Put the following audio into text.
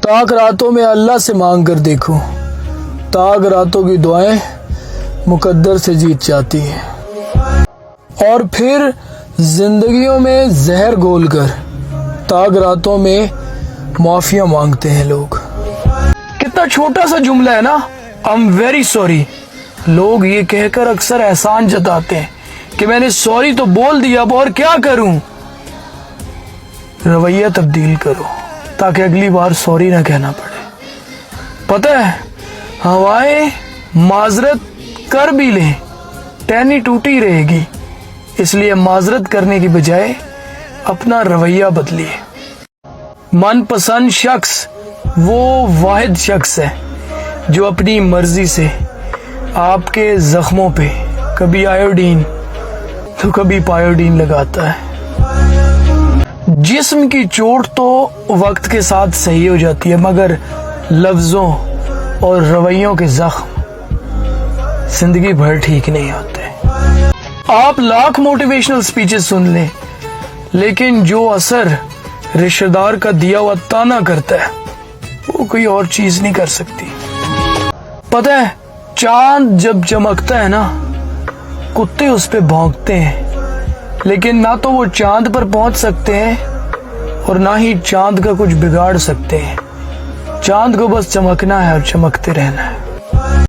تاک راتوں میں اللہ سے مانگ کر دیکھو، تاک راتوں کی دعائیں مقدر سے جیت جاتی ہیں۔ اور پھر زندگیوں میں زہر گھول کر تاک راتوں میں معافیاں مانگتے ہیں لوگ۔ کتنا چھوٹا سا جملہ ہے نا، I'm very sorry۔ لوگ یہ کہہ کر اکثر احسان جتاتے ہیں کہ میں نے سوری تو بول دیا، اب اور کیا کروں۔ رویہ تبدیل کرو تاکہ اگلی بار سوری نہ کہنا پڑے۔ پتہ ہے ہوائیں معذرت کر بھی لیں ٹہنی ٹوٹی رہے گی، اس لیے معذرت کرنے کی بجائے اپنا رویہ بدلیے۔ من پسند شخص وہ واحد شخص ہے جو اپنی مرضی سے آپ کے زخموں پہ کبھی آیوڈین تو کبھی پایوڈین لگاتا ہے۔ جسم کی چوٹ تو وقت کے ساتھ صحیح ہو جاتی ہے، مگر لفظوں اور رویوں کے زخم زندگی بھر ٹھیک نہیں ہوتے۔ آپ لاکھ موٹیویشنل سپیچز سن لیں، لیکن جو اثر رشتہ دار کا دیا ہوا تانا کرتا ہے وہ کوئی اور چیز نہیں کر سکتی۔ پتہ ہے چاند جب چمکتا ہے نا، کتے اس پہ بھونکتے ہیں، لیکن نہ تو وہ چاند پر پہنچ سکتے ہیں اور نہ ہی چاند کا کچھ بگاڑ سکتے ہیں۔ چاند کو بس چمکنا ہے اور چمکتے رہنا ہے۔